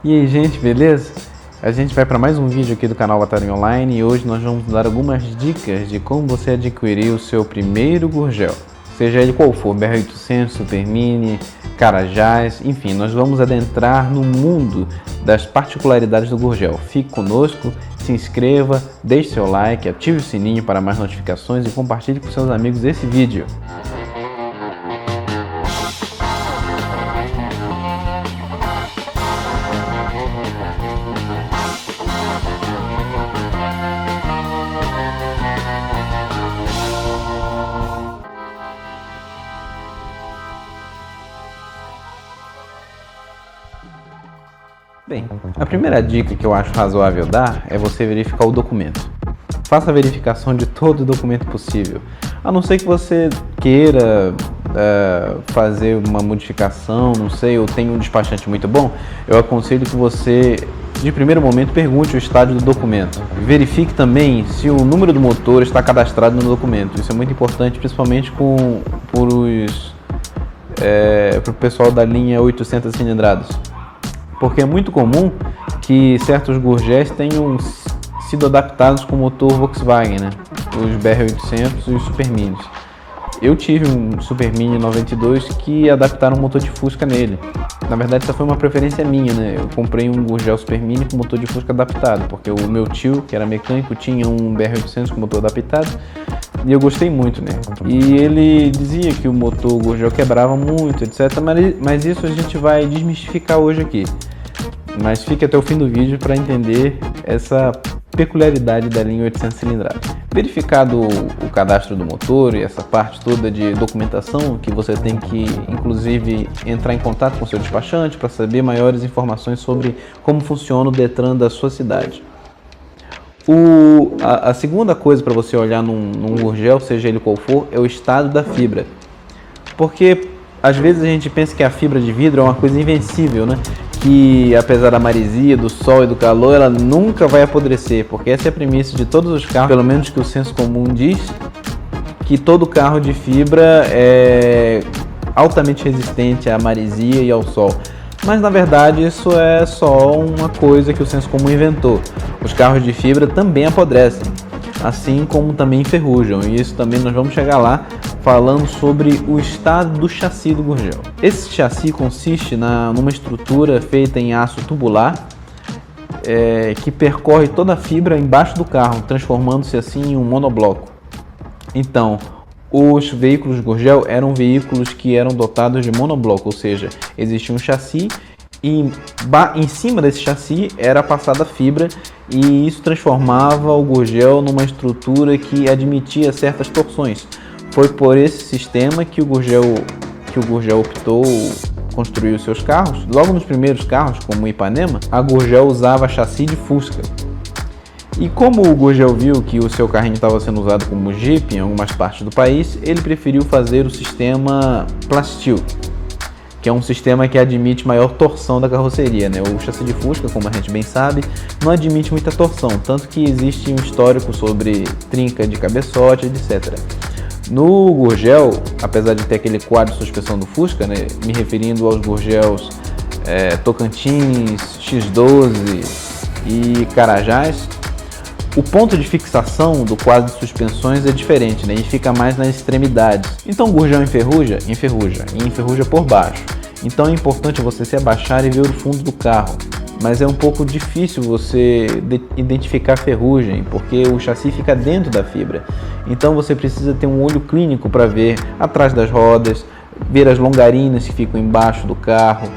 E aí, gente, beleza? A gente vai para mais um vídeo aqui do canal Batalha Online e hoje nós vamos dar algumas dicas de como você adquirir o seu primeiro gurgel, seja ele qual for, BR-800, Super Mini, Carajás, enfim, nós vamos adentrar no mundo das particularidades do gurgel. Fique conosco, se inscreva, deixe seu like, ative o sininho para mais notificações e compartilhe com seus amigos esse vídeo. Bem, a primeira dica que eu acho razoável dar é você verificar o documento. Faça a verificação de todo o documento possível. A não ser que você queira fazer uma modificação, não sei, ou tenha um despachante muito bom, eu aconselho que você, de primeiro momento, pergunte o estado do documento. Verifique também se o número do motor está cadastrado no documento. Isso é muito importante, principalmente para o pessoal da linha 800 cilindradas. Porque é muito comum que certos gurgéis tenham sido adaptados com motor Volkswagen, né? Os BR-800 e os Super Minis. Eu tive um Super Mini 92 que adaptaram um motor de Fusca nele. Na verdade, essa foi uma preferência minha, né? Eu comprei um gurgel Super Mini com motor de Fusca adaptado, porque o meu tio, que era mecânico, tinha um BR-800 com motor adaptado e eu gostei muito, né? E ele dizia que o motor gurgel quebrava muito, etc. Mas isso a gente vai desmistificar hoje aqui. Mas fique até o fim do vídeo para entender essa peculiaridade da linha 800 cilindradas. Verificado o cadastro do motor e essa parte toda de documentação, que você tem que inclusive entrar em contato com o seu despachante para saber maiores informações sobre como funciona o Detran da sua cidade. A segunda coisa para você olhar num gurgel, seja ele qual for, é o estado da fibra. Porque às vezes a gente pensa que a fibra de vidro é uma coisa invencível, né? Que apesar da maresia, do sol e do calor, ela nunca vai apodrecer, porque essa é a premissa de todos os carros, pelo menos que o senso comum diz, que todo carro de fibra é altamente resistente à maresia e ao sol. Mas na verdade isso é só uma coisa que o senso comum inventou. Os carros de fibra também apodrecem, assim como também enferrujam, e isso também nós vamos chegar lá falando sobre o estado do chassi do gurgel. Esse chassi consiste numa estrutura feita em aço tubular que percorre toda a fibra embaixo do carro, transformando-se assim em um monobloco. Então, os veículos gurgel eram veículos que eram dotados de monobloco, ou seja, existia um chassi e em cima desse chassi era passada fibra e isso transformava o gurgel numa estrutura que admitia certas torções. Foi por esse sistema que o gurgel optou construir os seus carros. Logo nos primeiros carros, como o Ipanema, a Gurgel usava chassi de Fusca. E como o Gurgel viu que o seu carrinho estava sendo usado como Jeep em algumas partes do país, ele preferiu fazer o sistema Plastil, que é um sistema que admite maior torção da carroceria, né? O chassi de Fusca, como a gente bem sabe, não admite muita torção, tanto que existe um histórico sobre trinca de cabeçote, etc. No gurgel, apesar de ter aquele quadro de suspensão do Fusca, né, me referindo aos gurgels Tocantins, X12 e Carajás, o ponto de fixação do quadro de suspensões é diferente, né, e fica mais nas extremidades. Então o gurgel enferruja e enferruja por baixo. Então é importante você se abaixar e ver o fundo do carro. Mas é um pouco difícil você identificar ferrugem, porque o chassi fica dentro da fibra. Então você precisa ter um olho clínico para ver atrás das rodas, ver as longarinas que ficam embaixo do carro,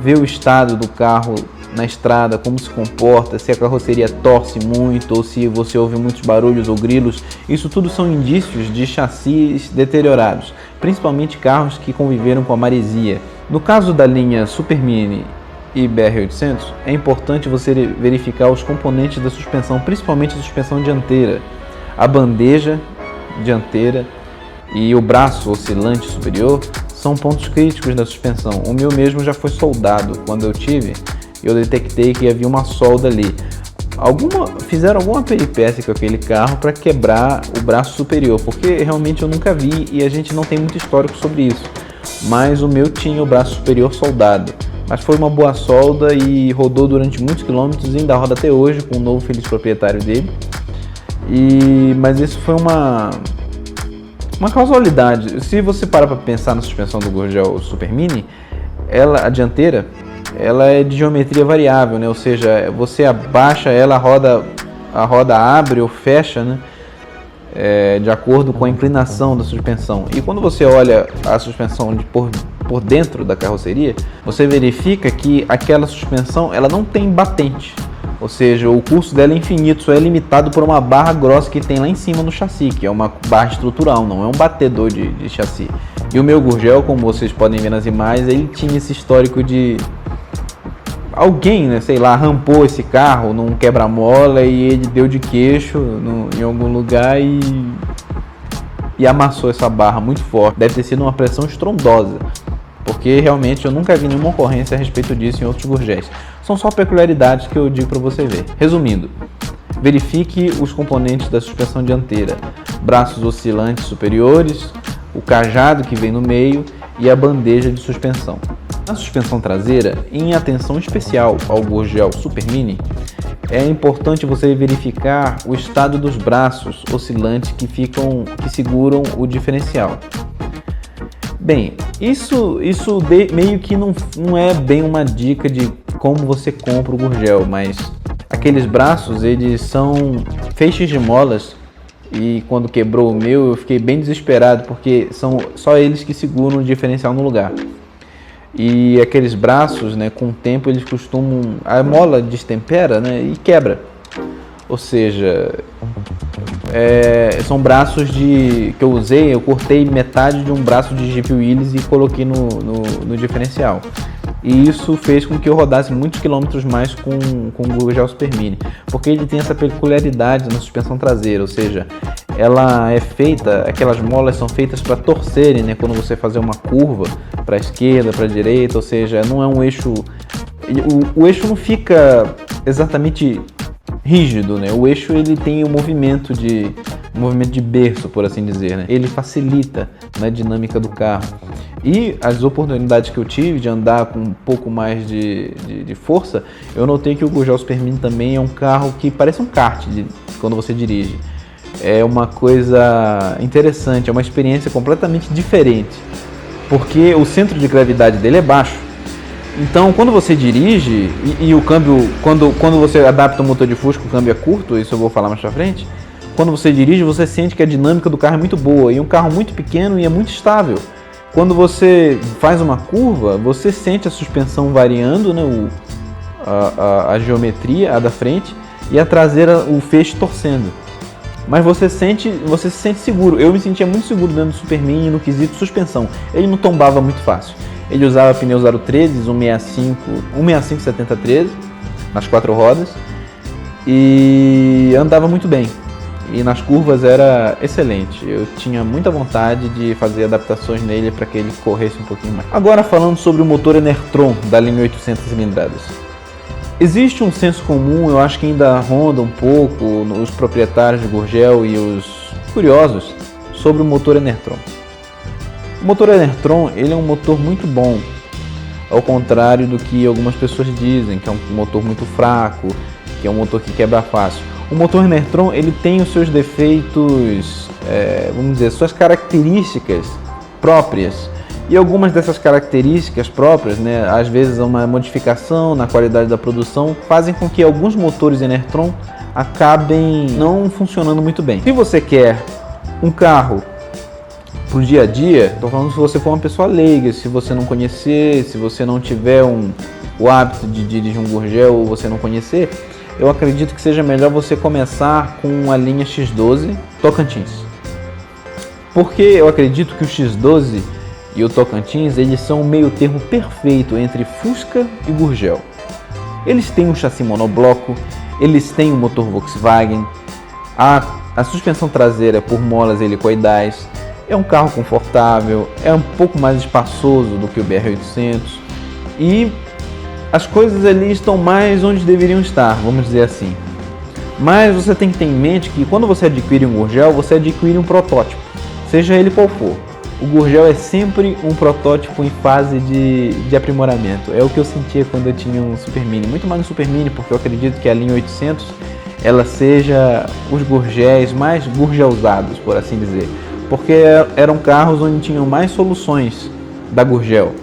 ver o estado do carro na estrada, como se comporta, se a carroceria torce muito ou se você ouve muitos barulhos ou grilos. Isso tudo são indícios de chassis deteriorados, principalmente carros que conviveram com a maresia. No caso da linha Super Mini e BR-800, é importante você verificar os componentes da suspensão, principalmente a suspensão dianteira. A bandeja dianteira e o braço oscilante superior são pontos críticos da suspensão. O meu mesmo já foi soldado. Quando eu tive, eu detectei que havia uma solda ali. Fizeram alguma peripécia com aquele carro para quebrar o braço superior, porque realmente eu nunca vi e a gente não tem muito histórico sobre isso. Mas o meu tinha o braço superior soldado. mas foi uma boa solda e rodou durante muitos quilômetros e ainda roda até hoje com o novo feliz proprietário dele. Mas isso foi uma causalidade. Se você parar para pensar na suspensão do Gurgel Super Mini, a dianteira, ela é de geometria variável, né? Ou seja, você abaixa ela, a roda abre ou fecha, né? De acordo com a inclinação da suspensão. E quando você olha a suspensão por dentro da carroceria, você verifica que aquela suspensão ela não tem batente. Ou seja, o curso dela é infinito, só é limitado por uma barra grossa que tem lá em cima no chassi, que é uma barra estrutural, não é um batedor de chassi. E o meu Gurgel, como vocês podem ver nas imagens, ele tinha esse histórico de alguém, né, sei lá, rampou esse carro num quebra-mola e ele deu de queixo em algum lugar e amassou essa barra muito forte. Deve ter sido uma pressão estrondosa, porque realmente eu nunca vi nenhuma ocorrência a respeito disso em outros Gurgéis. São só peculiaridades que eu digo para você ver. Resumindo, verifique os componentes da suspensão dianteira: braços oscilantes superiores, o cajado que vem no meio e a bandeja de suspensão. Na suspensão traseira, em atenção especial ao Gurgel Super Mini, é importante você verificar o estado dos braços oscilantes que seguram o diferencial. Bem, isso meio que não é bem uma dica de como você compra o Gurgel, mas aqueles braços, eles são feixes de molas e quando quebrou o meu eu fiquei bem desesperado porque são só eles que seguram o diferencial no lugar. E aqueles braços, né, com o tempo eles a mola destempera, né, e quebra. Ou seja, são braços que eu usei, eu cortei metade de um braço de Jeep Willys e coloquei no diferencial. E isso fez com que eu rodasse muitos quilômetros mais com o Gurgel Super Mini, porque ele tem essa peculiaridade na suspensão traseira, ou seja, ela é feita, aquelas molas são feitas para torcerem, né, quando você fazer uma curva para a esquerda, para a direita, ou seja, não é um eixo, o eixo não fica exatamente rígido, né? O eixo ele tem um movimento de berço, por assim dizer, né? Ele facilita na dinâmica do carro. E as oportunidades que eu tive de andar com um pouco mais de força, eu notei que o Gurgel Super Mini também é um carro que parece um kart quando você dirige. É uma coisa interessante, é uma experiência completamente diferente, porque o centro de gravidade dele é baixo. Então, quando você dirige e o câmbio, quando você adapta o motor de Fusca, o câmbio é curto, isso eu vou falar mais pra frente. Quando você dirige, você sente que a dinâmica do carro é muito boa e um carro muito pequeno e é muito estável. Quando você faz uma curva, você sente a suspensão variando, né, a geometria, a da frente, e a traseira, o feixe torcendo. Mas você se sente seguro. Eu me sentia muito seguro dentro do Super Mini no quesito suspensão. Ele não tombava muito fácil. Ele usava pneus 013, 165 7013 nas 4 rodas e andava muito bem. E nas curvas era excelente. Eu tinha muita vontade de fazer adaptações nele para que ele corresse um pouquinho mais. Agora falando sobre o motor Enertron da linha 800 cilindradas. Existe um senso comum, eu acho que ainda ronda um pouco os proprietários de Gurgel e os curiosos sobre o motor Enertron. O motor Enertron ele é um motor muito bom, ao contrário do que algumas pessoas dizem, que é um motor muito fraco, que é um motor que quebra fácil. O motor Enertron ele tem os seus defeitos, vamos dizer, suas características próprias. E algumas dessas características próprias, né, às vezes uma modificação na qualidade da produção, fazem com que alguns motores Enertron acabem não funcionando muito bem. Se você quer um carro para o dia a dia, estou falando se você for uma pessoa leiga, se você não conhecer, se você não tiver o hábito de dirigir um Gurgel ou você não conhecer, eu acredito que seja melhor você começar com a linha X12 Tocantins. Porque eu acredito que o X12 e o Tocantins, eles são um meio termo perfeito entre Fusca e Gurgel. Eles têm um chassi monobloco, eles têm um motor Volkswagen, a suspensão traseira por molas helicoidais, é um carro confortável, é um pouco mais espaçoso do que o BR-800 e as coisas ali estão mais onde deveriam estar, vamos dizer assim. Mas você tem que ter em mente que quando você adquire um Gurgel, você adquire um protótipo, seja ele qual for. o Gurgel é sempre um protótipo em fase de aprimoramento. É o que eu sentia quando eu tinha um Super Mini. Muito mais no Super Mini, porque eu acredito que a linha 800 ela seja os Gurgéis mais gurgelzados, por assim dizer. Porque eram carros onde tinham mais soluções da Gurgel.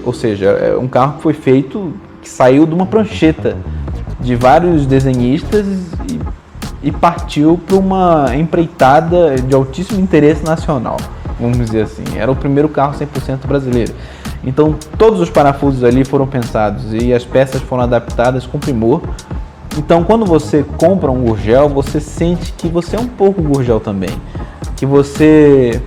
Ou seja, é um carro que foi feito, que saiu de uma prancheta de vários desenhistas e partiu para uma empreitada de altíssimo interesse nacional, vamos dizer assim. Era o primeiro carro 100% brasileiro. Então todos os parafusos ali foram pensados e as peças foram adaptadas com primor. Então quando você compra um Gurgel, você sente que você é um pouco Gurgel também, que você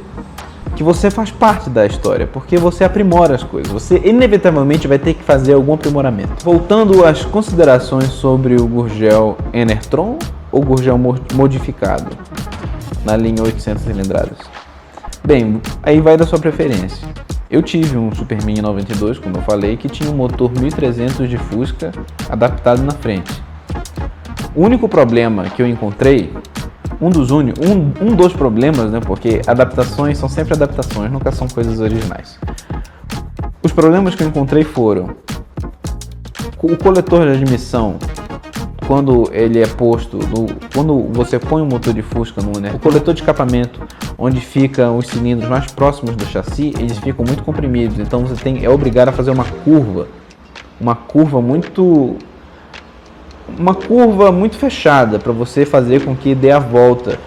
faz parte da história, porque você aprimora as coisas, você inevitavelmente vai ter que fazer algum aprimoramento. Voltando às considerações sobre o Gurgel Enertron ou Gurgel modificado na linha 800 cilindradas. Bem, aí vai da sua preferência. Eu tive um Super Mini 92, como eu falei, que tinha um motor 1300 de Fusca adaptado na frente. O único problema que eu encontrei, um dos problemas, né, porque adaptações são sempre adaptações, nunca são coisas originais. Os problemas que eu encontrei foram o coletor de admissão, quando ele é posto, quando você põe um motor de Fusca no o coletor de escapamento, onde ficam os cilindros mais próximos do chassi, eles ficam muito comprimidos, então você é obrigado a fazer uma curva muito fechada para você fazer com que dê a volta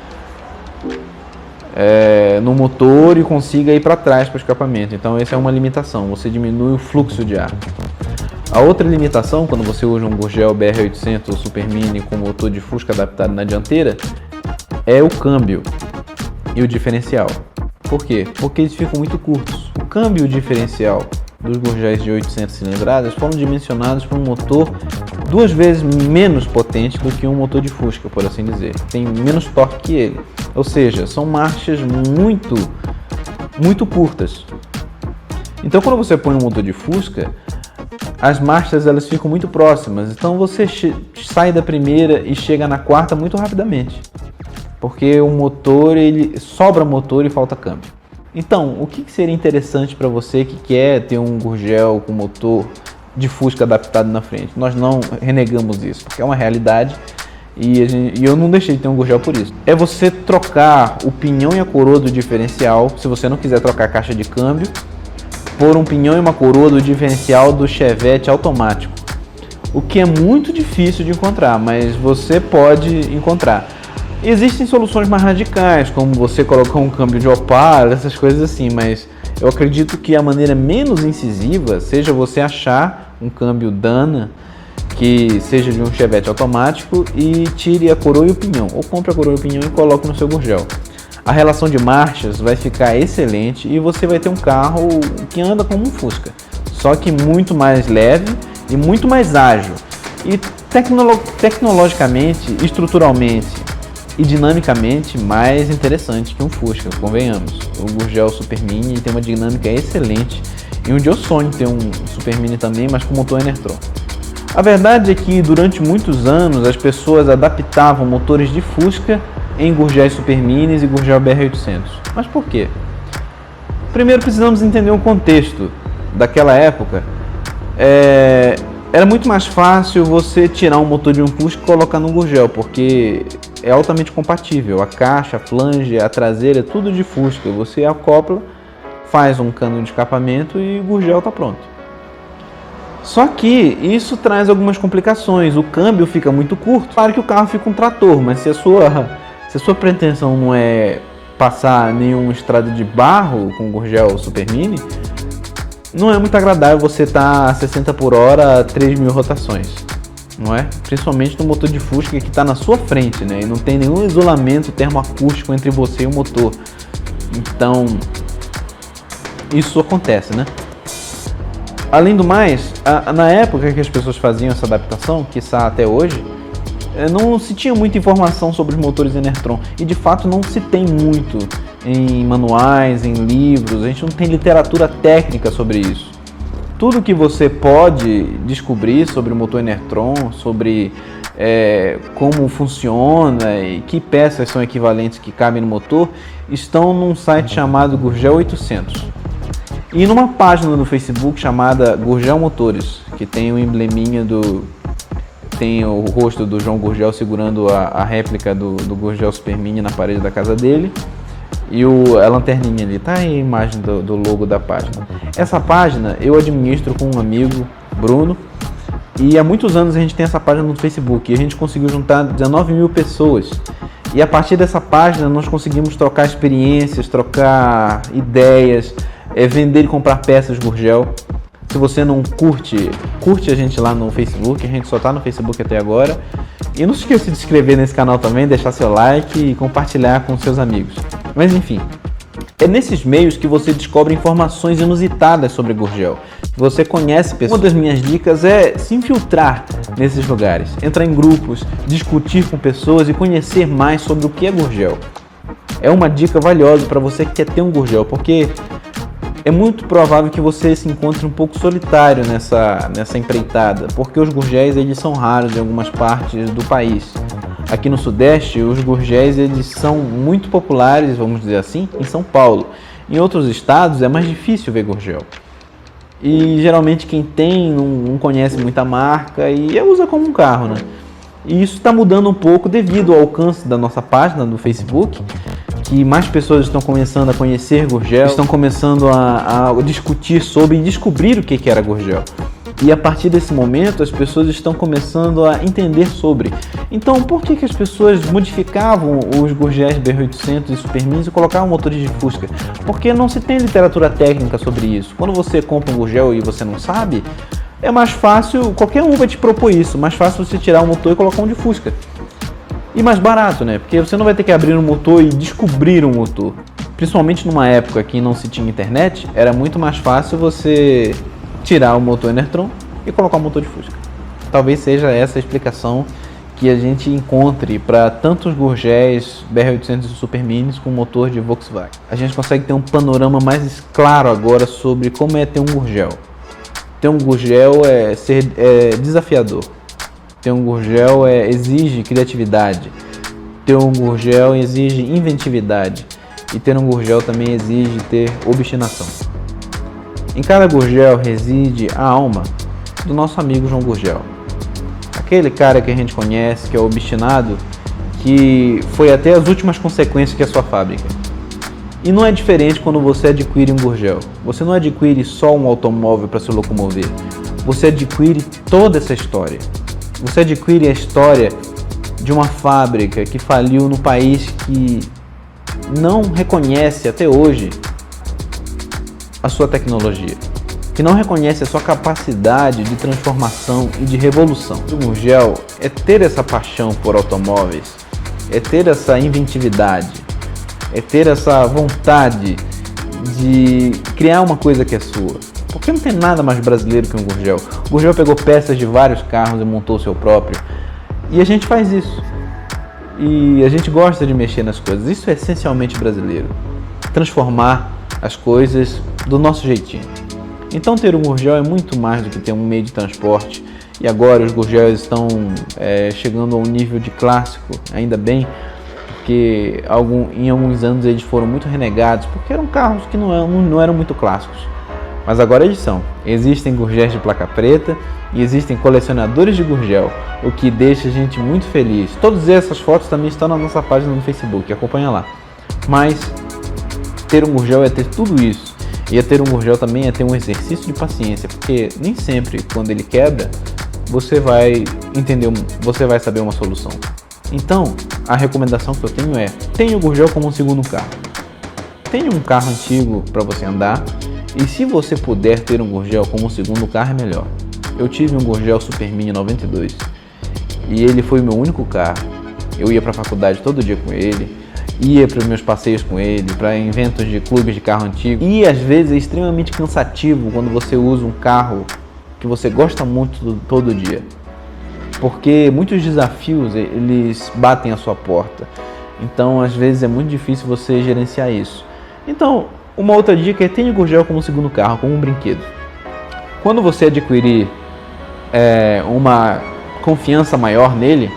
no motor e consiga ir para trás para o escapamento. Então essa é uma limitação, você diminui o fluxo de ar. A outra limitação, quando você usa um Gurgel BR800 ou Super Mini com motor de Fusca adaptado na dianteira, é o câmbio e o diferencial. Por quê? Porque eles ficam muito curtos. O câmbio e o diferencial dos Gurgéis de 800 cilindradas foram dimensionados para um motor 2 vezes menos potente do que um motor de Fusca, por assim dizer. Tem menos torque que ele. Ou seja, são marchas muito curtas. Então quando você põe um motor de Fusca, as marchas elas ficam muito próximas. Então você sai da primeira e chega na quarta muito rapidamente. Porque o motor, sobra motor e falta câmbio. Então, o que seria interessante para você que quer ter um Gurgel com motor de Fusca adaptado na frente? Nós não renegamos isso, porque é uma realidade e eu não deixei de ter um Gurgel por isso. É você trocar o pinhão e a coroa do diferencial, se você não quiser trocar a caixa de câmbio, por um pinhão e uma coroa do diferencial do Chevette automático. O que é muito difícil de encontrar, mas você pode encontrar. Existem soluções mais radicais, como você colocar um câmbio de Opala, essas coisas assim, mas eu acredito que a maneira menos incisiva seja você achar um câmbio Dana que seja de um Chevette automático e tire a coroa e o pinhão, ou compre a coroa e o pinhão e coloque no seu Gurgel. A relação de marchas vai ficar excelente e você vai ter um carro que anda como um Fusca, só que muito mais leve e muito mais ágil. E tecnologicamente, estruturalmente e dinamicamente mais interessante que um Fusca, convenhamos. O Gurgel Super Mini tem uma dinâmica excelente e um dia eu sonho ter um Super Mini também, mas com motor Enertron. A verdade é que durante muitos anos as pessoas adaptavam motores de Fusca em Gurgéis Super Minis e Gurgel BR800. Mas por quê? Primeiro precisamos entender o contexto daquela época. Era muito mais fácil você tirar um motor de um Fusca e colocar no Gurgel, porque é altamente compatível. A caixa, a flange, a traseira, tudo de Fusca. Você acopla, faz um cano de escapamento e o Gurgel está pronto. Só que isso traz algumas complicações. O câmbio fica muito curto. Claro que o carro fica um trator, mas se a sua pretensão não é passar nenhuma estrada de barro com o Gurgel Super Mini, não é muito agradável você estar a 60 por hora a 3.000 rotações, não é? Principalmente no motor de Fusca que está na sua frente, né? E não tem nenhum isolamento termoacústico entre você e o motor. Então, isso acontece, né? Além do mais, na época que as pessoas faziam essa adaptação, quiçá até hoje, não se tinha muita informação sobre os motores Enertron. E de fato não se tem muito em manuais, em livros, a gente não tem literatura técnica sobre isso. Tudo que você pode descobrir sobre o motor Enertron, sobre como funciona e que peças são equivalentes que cabem no motor, estão num site chamado Gurgel 800 e numa página no Facebook chamada Gurgel Motores, que tem o embleminha tem o rosto do João Gurgel segurando a réplica do Gurgel Super Mini na parede da casa dele e a lanterninha ali, tá aí a imagem do logo da página. Essa página eu administro com um amigo, Bruno, e há muitos anos a gente tem essa página no Facebook e a gente conseguiu juntar 19 mil pessoas. E a partir dessa página nós conseguimos trocar experiências, trocar ideias, vender e comprar peças Gurgel. Se você não curte a gente lá no Facebook, a gente só está no Facebook até agora. E não se esqueça de se inscrever nesse canal também, deixar seu like e compartilhar com seus amigos. Mas enfim, é nesses meios que você descobre informações inusitadas sobre Gurgel. Você conhece pessoas. Uma das minhas dicas é se infiltrar nesses lugares, entrar em grupos, discutir com pessoas e conhecer mais sobre o que é Gurgel. É uma dica valiosa para você que quer ter um Gurgel, porque é muito provável que você se encontre um pouco solitário nessa empreitada, porque os Gurgéis eles são raros em algumas partes do país. Aqui no Sudeste, os Gurgéis eles são muito populares, vamos dizer assim, em São Paulo. Em outros estados é mais difícil ver Gurgel. E geralmente quem tem não conhece muita marca e usa como um carro, né? E isso está mudando um pouco devido ao alcance da nossa página do Facebook, que mais pessoas estão começando a conhecer Gurgel, estão começando a discutir sobre e descobrir o que era Gurgel. E a partir desse momento as pessoas estão começando a entender sobre. Então por que as pessoas modificavam os Gurgéis BR-800 e Super Minis e colocavam motores de Fusca? Porque não se tem literatura técnica sobre isso. Quando você compra um Gurgel e você não sabe, é mais fácil, qualquer um vai te propor isso, mais fácil você tirar o motor e colocar um de Fusca. E mais barato, né? Porque você não vai ter que abrir um motor e descobrir um motor. Principalmente numa época que não se tinha internet, era muito mais fácil você tirar o motor Enertron e colocar o motor de Fusca. Talvez seja essa a explicação que a gente encontre para tantos Gurgéis BR-800 e Super Minis com motor de Volkswagen. A gente consegue ter um panorama mais claro agora sobre como é ter um Gurgel. Ter um Gurgel é desafiador. Ter um Gurgel exige criatividade. Ter um Gurgel exige inventividade. E ter um Gurgel também exige ter obstinação. Em cada Gurgel reside a alma do nosso amigo João Gurgel. Aquele cara que a gente conhece, que é obstinado, que foi até as últimas consequências que é a sua fábrica. E não é diferente quando você adquire um Gurgel. Você não adquire só um automóvel para se locomover. Você adquire toda essa história. Você adquire a história de uma fábrica que faliu no país que não reconhece até hoje a sua tecnologia, que não reconhece a sua capacidade de transformação e de revolução. O Gurgel é ter essa paixão por automóveis, é ter essa inventividade, é ter essa vontade de criar uma coisa que é sua. Porque não tem nada mais brasileiro que um Gurgel. O Gurgel pegou peças de vários carros e montou o seu próprio. E a gente faz isso. E a gente gosta de mexer nas coisas. Isso é essencialmente brasileiro. Transformar as coisas do nosso jeitinho. Então ter um Gurgel é muito mais do que ter um meio de transporte. E agora os Gurgels estão chegando a um nível de clássico, ainda bem, porque em alguns anos eles foram muito renegados, porque eram carros que não eram muito clássicos. Mas agora eles são. Existem Gurgéis de placa preta e existem colecionadores de Gurgel, o que deixa a gente muito feliz. Todas essas fotos também estão na nossa página no Facebook, acompanha lá. Mas ter um Gurgel é ter tudo isso. E ter um Gurgel também é ter um exercício de paciência, porque nem sempre quando ele quebra, você vai saber uma solução. Então, a recomendação que eu tenho é: tenha o Gurgel como um segundo carro. Tenha um carro antigo para você andar. E se você puder ter um Gurgel como um segundo carro, é melhor. Eu tive um Gurgel Super Mini 92 e ele foi o meu único carro. Eu ia para a faculdade todo dia com ele, ia para os meus passeios com ele, para eventos de clubes de carro antigo. E às vezes é extremamente cansativo quando você usa um carro que você gosta muito todo dia. Porque muitos desafios eles batem a sua porta. Então às vezes é muito difícil você gerenciar isso. Então, uma outra dica é: tenha o Gurgel como segundo carro, como um brinquedo. Quando você adquirir uma confiança maior nele,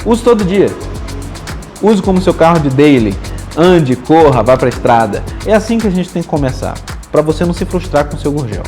use todo dia. Use como seu carro de daily. Ande, corra, vá para a estrada. É assim que a gente tem que começar, para você não se frustrar com o seu gurgel.